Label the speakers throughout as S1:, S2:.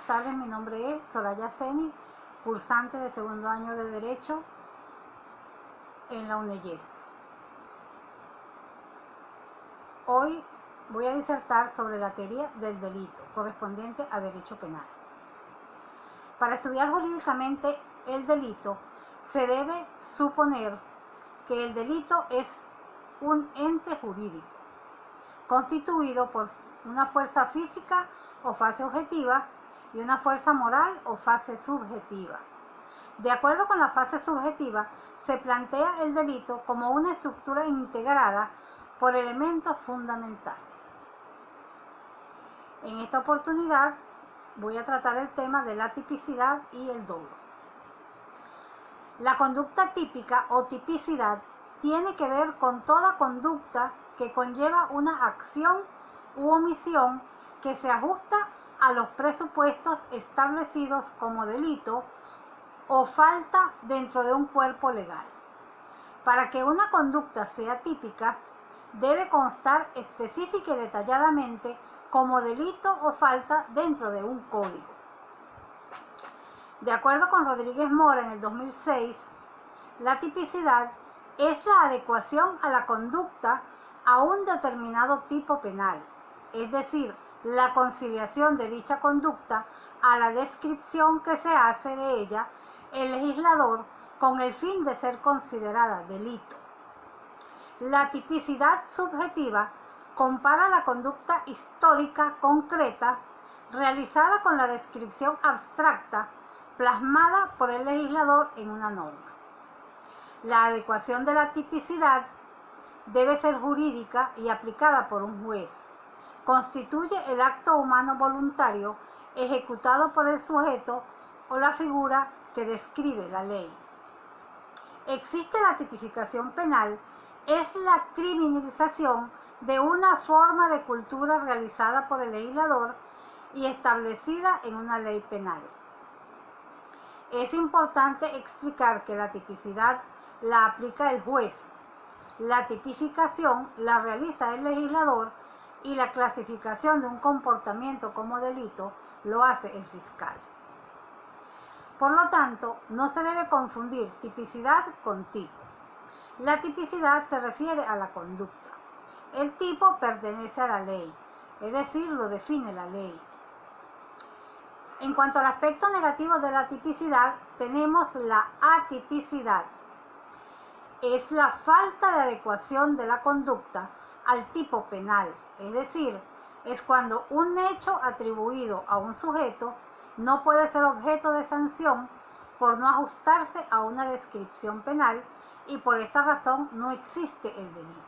S1: buenas tardes, mi nombre es Soraya Ceni, cursante de segundo año de Derecho en la UNEYES. Hoy voy a disertar sobre la teoría del delito, correspondiente a Derecho Penal. Para estudiar jurídicamente el delito, se debe suponer que el delito es un ente jurídico, constituido por una fuerza física o fase objetiva y una fuerza moral o fase subjetiva. De acuerdo con la fase subjetiva, se plantea el delito como una estructura integrada por elementos fundamentales. En esta oportunidad voy a tratar el tema de la tipicidad y el dolo. La conducta típica o tipicidad tiene que ver con toda conducta que conlleva una acción u omisión que se ajusta a los presupuestos establecidos como delito o falta dentro de un cuerpo legal. Para que una conducta sea típica, debe constar específica y detalladamente como delito o falta dentro de un código. De acuerdo con Rodríguez Mora en el 2006, la tipicidad es la adecuación a la conducta a un determinado tipo penal, es decir, la conciliación de dicha conducta a la descripción que se hace de ella el legislador con el fin de ser considerada delito. La tipicidad subjetiva compara la conducta histórica concreta realizada con la descripción abstracta plasmada por el legislador en una norma. La adecuación de la tipicidad debe ser jurídica y aplicada por un juez. Constituye el acto humano voluntario ejecutado por el sujeto o la figura que describe la ley. Existe la tipificación penal, es la criminalización de una forma de cultura realizada por el legislador y establecida en una ley penal. Es importante explicar que la tipicidad la aplica el juez, la tipificación la realiza el legislador y la clasificación de un comportamiento como delito lo hace el fiscal. Por lo tanto, no se debe confundir tipicidad con tipo. La tipicidad se refiere a la conducta. El tipo pertenece a la ley, es decir, lo define la ley. En cuanto al aspecto negativo de la tipicidad, tenemos la atipicidad. Es la falta de adecuación de la conducta al tipo penal, es decir, es cuando un hecho atribuido a un sujeto no puede ser objeto de sanción por no ajustarse a una descripción penal y por esta razón no existe el delito.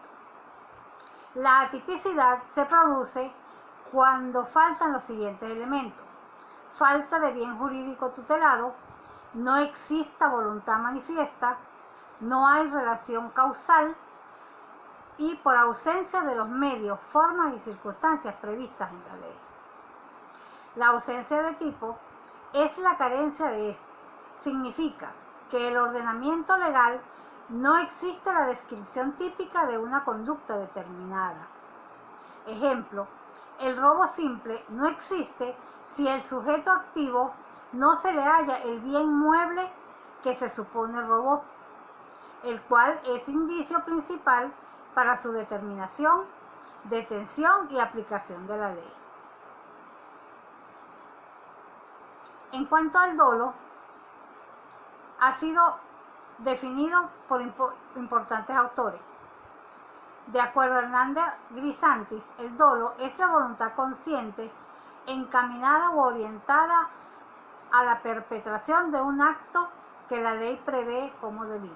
S1: La atipicidad se produce cuando faltan los siguientes elementos: falta de bien jurídico tutelado, no exista voluntad manifiesta, no hay relación causal y por ausencia de los medios, formas y circunstancias previstas en la ley. La ausencia de tipo es la carencia de este. Significa que el ordenamiento legal no existe la descripción típica de una conducta determinada. Ejemplo, el robo simple no existe si el sujeto activo no se le halla el bien mueble que se supone robó, el cual es indicio principal para su determinación, detención y aplicación de la ley. En cuanto al dolo, ha sido definido por importantes autores. De acuerdo a Hernández Grisantis, el dolo es la voluntad consciente encaminada o orientada a la perpetración de un acto que la ley prevé como delito.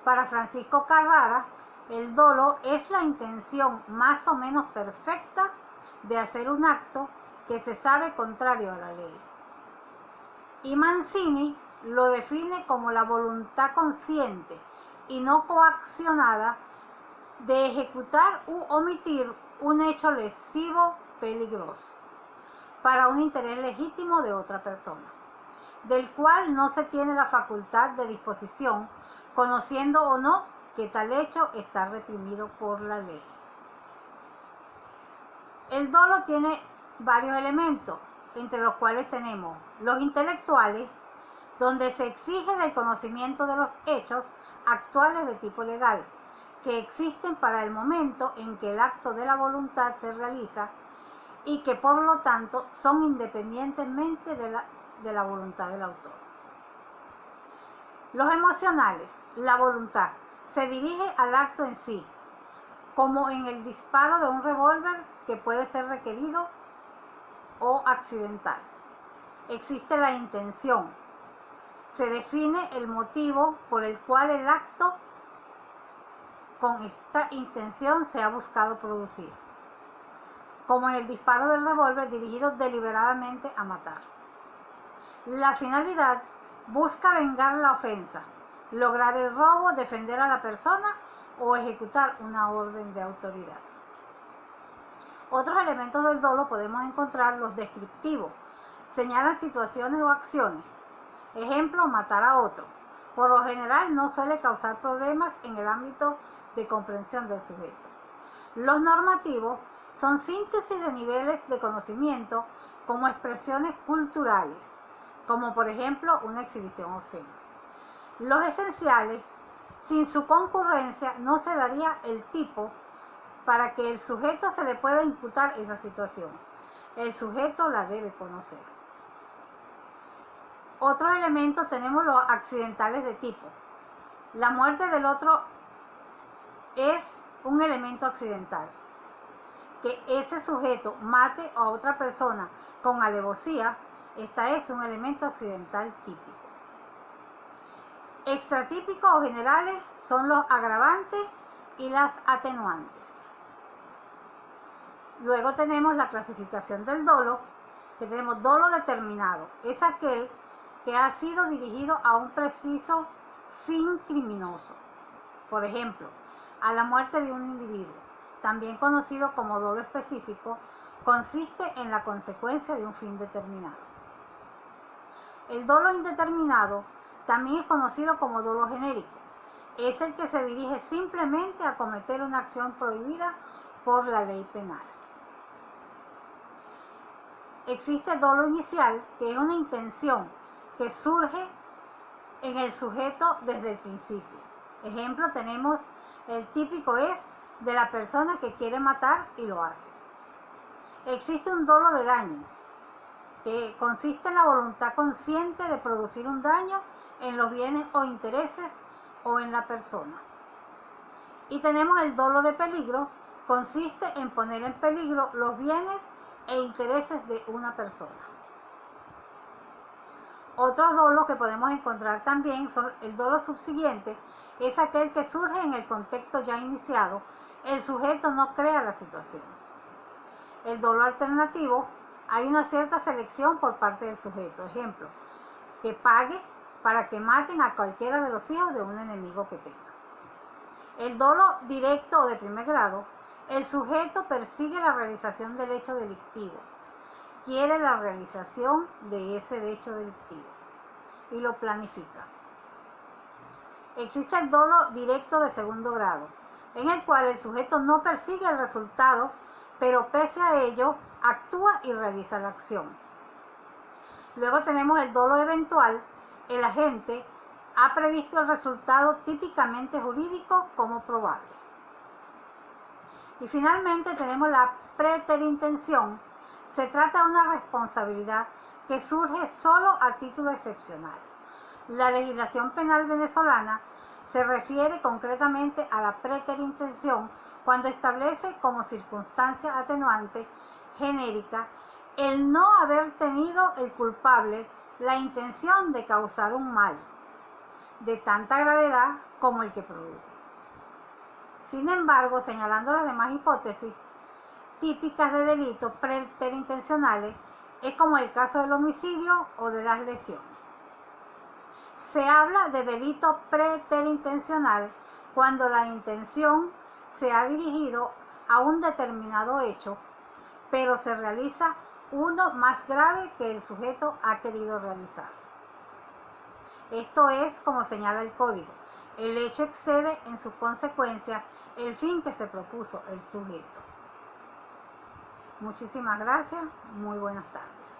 S1: Para Francisco Carrara, el dolo es la intención más o menos perfecta de hacer un acto que se sabe contrario a la ley. Y Mancini lo define como la voluntad consciente y no coaccionada de ejecutar u omitir un hecho lesivo peligroso para un interés legítimo de otra persona, del cual no se tiene la facultad de disposición, conociendo o no que tal hecho está reprimido por la ley. El dolo tiene varios elementos. entre los cuales tenemos los intelectuales, donde se exige el conocimiento de los hechos actuales de tipo legal, que existen para el momento en que el acto de la voluntad se realiza y que por lo tanto son independientemente de la voluntad del autor. Los emocionales, la voluntad, se dirige al acto en sí, como en el disparo de un revólver que puede ser requerido o accidental. Existe la intención. Se define el motivo por el cual el acto con esta intención se ha buscado producir, como en el disparo del revólver dirigido deliberadamente a matar. La finalidad busca vengar la ofensa, lograr el robo, defender a la persona o ejecutar una orden de autoridad. Otros elementos del dolo podemos encontrar los descriptivos. Señalan situaciones o acciones. Ejemplo, matar a otro. Por lo general no suele causar problemas en el ámbito de comprensión del sujeto. Los normativos son síntesis de niveles de conocimiento como expresiones culturales, como por ejemplo una exhibición obscena. Los esenciales, sin su concurrencia no se daría el tipo para que el sujeto se le pueda imputar esa situación. El sujeto la debe conocer. Otros elementos tenemos los accidentales de tipo. La muerte del otro es un elemento accidental. Que ese sujeto mate a otra persona con alevosía, esta es un elemento accidental típico. Extratípicos o generales son los agravantes y las atenuantes. Luego tenemos la clasificación del dolo, que tenemos dolo determinado. Es aquel que ha sido dirigido a un preciso fin criminoso. Por ejemplo, a la muerte de un individuo, también conocido como dolo específico, consiste en la consecuencia de un fin determinado. El dolo indeterminado también es conocido como dolo genérico. Es el que se dirige simplemente a cometer una acción prohibida por la ley penal. Existe dolo inicial, que es una intención que surge en el sujeto desde el principio. Ejemplo, tenemos el típico es de la persona que quiere matar y lo hace. Existe un dolo de daño, que consiste en la voluntad consciente de producir un daño en los bienes o intereses o en la persona. Y tenemos el dolo de peligro, consiste en poner en peligro los bienes e intereses de una persona. Otros dolos que podemos encontrar también son el dolo subsiguiente, es aquel que surge en el contexto ya iniciado, el sujeto no crea la situación. El dolo alternativo, hay una cierta selección por parte del sujeto, ejemplo, que pague para que maten a cualquiera de los hijos de un enemigo que tenga. El dolo directo o de primer grado, el sujeto persigue la realización del hecho delictivo, quiere la realización de ese hecho delictivo y lo planifica. Existe el dolo directo de segundo grado, en el cual el sujeto no persigue el resultado, pero pese a ello actúa y realiza la acción. Luego tenemos el dolo eventual, el agente ha previsto el resultado típicamente jurídico como probable. Y finalmente tenemos la preterintención. Se trata de una responsabilidad que surge solo a título excepcional. La legislación penal venezolana se refiere concretamente a la preterintención cuando establece como circunstancia atenuante genérica el no haber tenido el culpable la intención de causar un mal de tanta gravedad como el que produjo. Sin embargo, señalando las demás hipótesis típicas de delitos preterintencionales, es como el caso del homicidio o de las lesiones. Se habla de delito preterintencional cuando la intención se ha dirigido a un determinado hecho, pero se realiza uno más grave que el sujeto ha querido realizar. Esto es como señala el código. El hecho excede en su consecuencia el fin que se propuso el sujeto. Muchísimas gracias. Muy buenas tardes.